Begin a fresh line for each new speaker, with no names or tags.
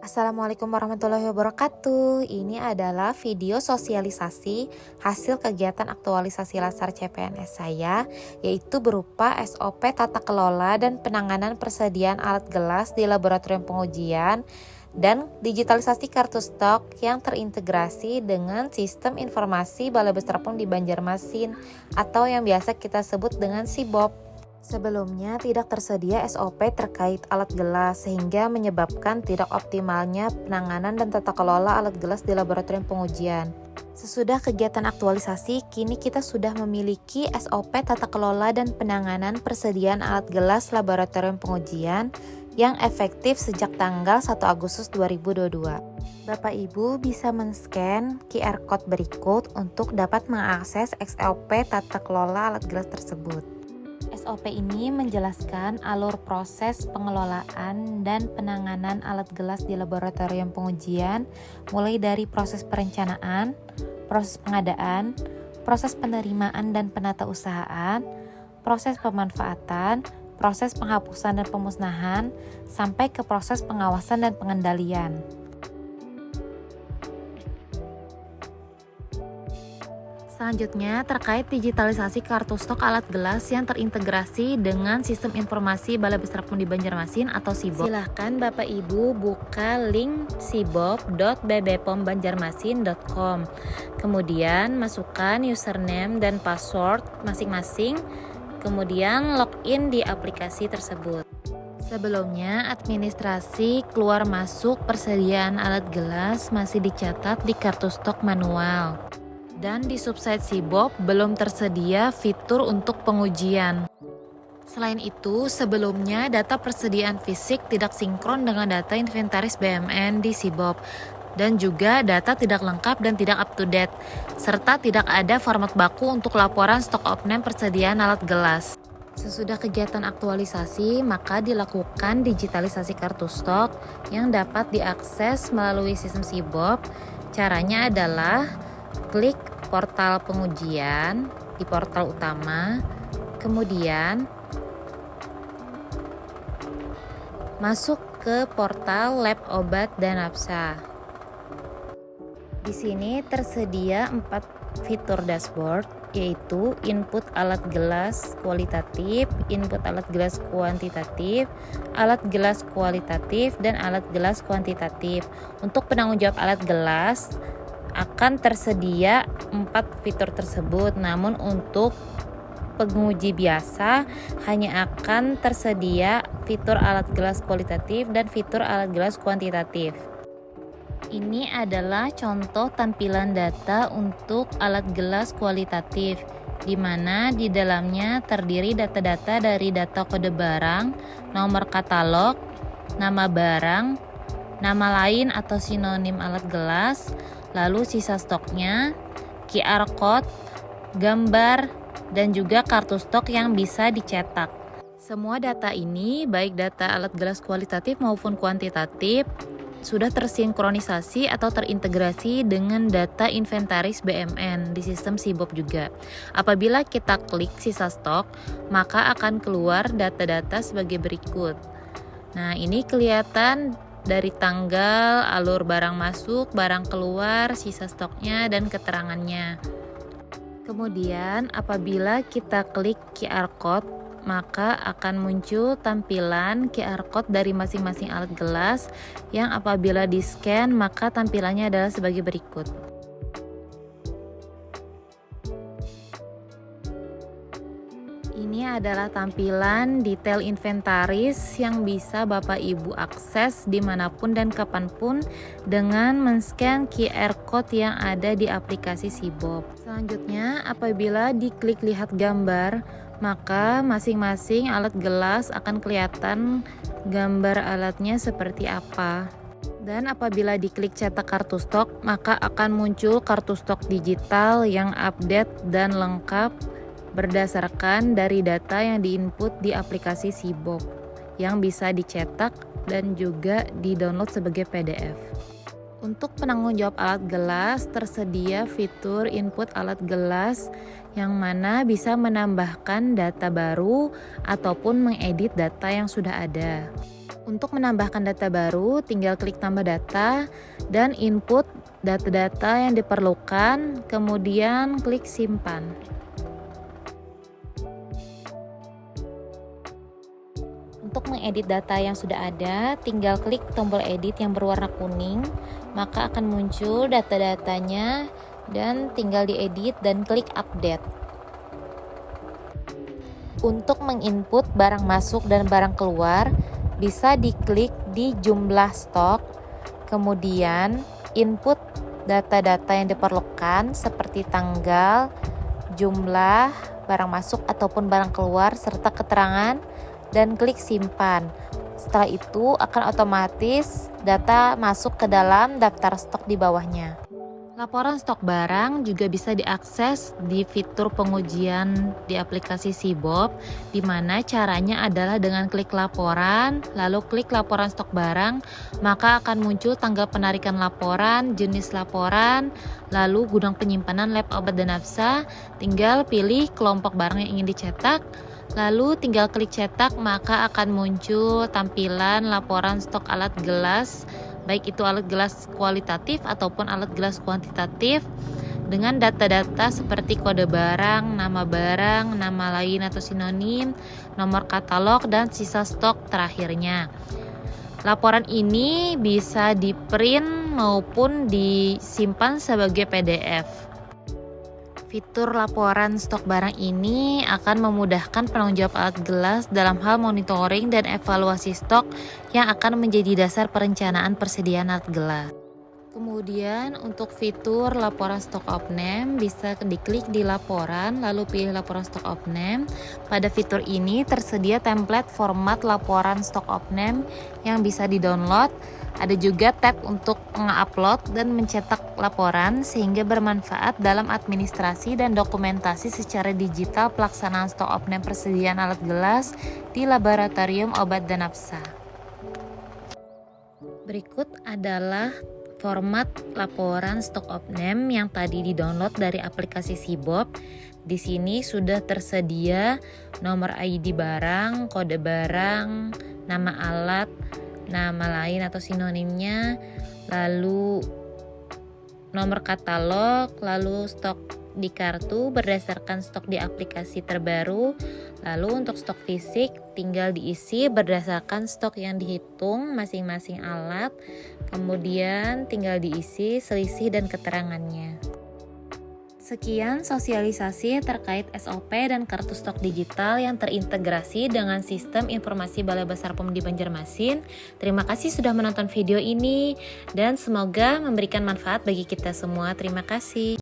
Assalamualaikum warahmatullahi wabarakatuh. Ini adalah video sosialisasi hasil kegiatan aktualisasi Latsar CPNS saya, yaitu berupa SOP tata kelola dan penanganan persediaan alat gelas di laboratorium pengujian dan digitalisasi kartu stok yang terintegrasi dengan sistem informasi Balai Besar POM di Banjarmasin atau yang biasa kita sebut dengan SIBOP. Sebelumnya tidak tersedia SOP terkait alat gelas sehingga menyebabkan tidak optimalnya penanganan dan tata kelola alat gelas di laboratorium pengujian. Sesudah kegiatan aktualisasi, kini kita sudah memiliki SOP tata kelola dan penanganan persediaan alat gelas laboratorium pengujian yang efektif sejak tanggal 1 Agustus 2022. Bapak Ibu bisa men-scan QR Code berikut untuk dapat mengakses SOP tata kelola alat gelas tersebut. SOP ini menjelaskan alur proses pengelolaan dan penanganan alat gelas di laboratorium pengujian, mulai dari proses perencanaan, proses pengadaan, proses penerimaan dan penatausahaan, proses pemanfaatan, proses penghapusan dan pemusnahan, sampai ke proses pengawasan dan pengendalian. Selanjutnya, terkait digitalisasi kartu stok alat gelas yang terintegrasi dengan Sistem Informasi Balai Besar POM di Banjarmasin atau SIBOP. Silahkan Bapak Ibu buka link sibop.bbpombanjarmasin.com. Kemudian masukkan username dan password masing-masing, kemudian login di aplikasi tersebut. Sebelumnya, administrasi keluar masuk persediaan alat gelas masih dicatat di kartu stok manual. Dan di subsite SIBOP belum tersedia fitur untuk pengujian. Selain itu, sebelumnya data persediaan fisik tidak sinkron dengan data inventaris BMN di SIBOP, dan juga data tidak lengkap dan tidak up to date, serta tidak ada format baku untuk laporan stok opname persediaan alat gelas. Sesudah kegiatan aktualisasi, maka dilakukan digitalisasi kartu stok yang dapat diakses melalui sistem SIBOP. Caranya adalah klik portal pengujian di portal utama, kemudian masuk ke portal lab obat dan APSA. Di sini tersedia 4 fitur dashboard, yaitu input alat gelas kualitatif, input alat gelas kuantitatif, alat gelas kualitatif, dan alat gelas kuantitatif. Untuk penanggung jawab alat gelas akan tersedia 4 fitur tersebut, namun untuk penguji biasa hanya akan tersedia fitur alat gelas kualitatif dan fitur alat gelas kuantitatif. Ini adalah contoh tampilan data untuk alat gelas kualitatif, di mana di dalamnya terdiri data-data dari data kode barang, nomor katalog, nama barang, nama lain atau sinonim alat gelas, lalu sisa stoknya, QR code, gambar, dan juga kartu stok yang bisa dicetak. Semua data ini, baik data alat gelas kualitatif maupun kuantitatif, sudah tersinkronisasi atau terintegrasi dengan data inventaris BMN di sistem SIBOP juga. Apabila kita klik sisa stok, maka akan keluar data-data sebagai berikut. Nah, ini kelihatan dari tanggal, alur barang masuk, barang keluar, sisa stoknya, dan keterangannya. Kemudian apabila kita klik QR code, maka akan muncul tampilan QR code dari masing-masing alat gelas yang apabila di-scan maka tampilannya adalah sebagai berikut. Ini adalah tampilan detail inventaris yang bisa Bapak Ibu akses dimanapun dan kapanpun dengan men-scan QR Code yang ada di aplikasi SIBOP. Selanjutnya, apabila diklik lihat gambar, maka masing-masing alat gelas akan kelihatan gambar alatnya seperti apa. Dan apabila diklik cetak kartu stok, maka akan muncul kartu stok digital yang update dan lengkap berdasarkan dari data yang diinput di aplikasi SIBOP yang bisa dicetak dan juga di-download sebagai PDF. Untuk penanggung jawab alat gelas, tersedia fitur input alat gelas yang mana bisa menambahkan data baru ataupun mengedit data yang sudah ada. Untuk menambahkan data baru, tinggal klik tambah data dan input data-data yang diperlukan, kemudian klik simpan. Untuk mengedit data yang sudah ada, tinggal klik tombol edit yang berwarna kuning, maka akan muncul data-datanya dan tinggal diedit dan klik update. Untuk menginput barang masuk dan barang keluar, bisa diklik di jumlah stok, kemudian input data-data yang diperlukan seperti tanggal, jumlah barang masuk ataupun barang keluar, serta keterangan, dan klik simpan. Setelah itu akan otomatis data masuk ke dalam daftar stok di bawahnya. Laporan stok barang juga bisa diakses di fitur pengujian di aplikasi Sibob, di mana caranya adalah dengan klik laporan, lalu klik laporan stok barang, maka akan muncul tanggal penarikan laporan, jenis laporan, lalu gudang penyimpanan lab obat dan nafsa. Tinggal pilih kelompok barang yang ingin dicetak, lalu tinggal klik cetak, maka akan muncul tampilan laporan stok alat gelas, baik itu alat gelas kualitatif ataupun alat gelas kuantitatif, dengan data-data seperti kode barang, nama lain atau sinonim, nomor katalog, dan sisa stok terakhirnya. Laporan ini bisa di-print maupun disimpan sebagai PDF. Fitur laporan stok barang ini akan memudahkan penanggung jawab alat gelas dalam hal monitoring dan evaluasi stok yang akan menjadi dasar perencanaan persediaan alat gelas. Kemudian untuk fitur laporan stok off-name bisa diklik di laporan lalu pilih laporan stok off-name. Pada fitur ini tersedia template format laporan stok off-name yang bisa di-download. Ada juga tab untuk nge-upload dan mencetak laporan sehingga bermanfaat dalam administrasi dan dokumentasi secara digital pelaksanaan stok off-name persediaan alat gelas di laboratorium obat dan nafsa. Berikut adalah format laporan stok off-name yang tadi di-download dari aplikasi Sibob. Di sini sudah tersedia nomor ID barang, kode barang, nama alat, nama lain atau sinonimnya, lalu nomor katalog, lalu stok di kartu berdasarkan stok di aplikasi terbaru. Lalu untuk stok fisik tinggal diisi berdasarkan stok yang dihitung masing-masing alat, kemudian tinggal diisi selisih dan keterangannya. Sekian sosialisasi terkait SOP dan kartu stok digital yang terintegrasi dengan sistem informasi Balai Besar POM di Banjarmasin. Terima kasih sudah menonton video ini dan semoga memberikan manfaat bagi kita semua. Terima kasih.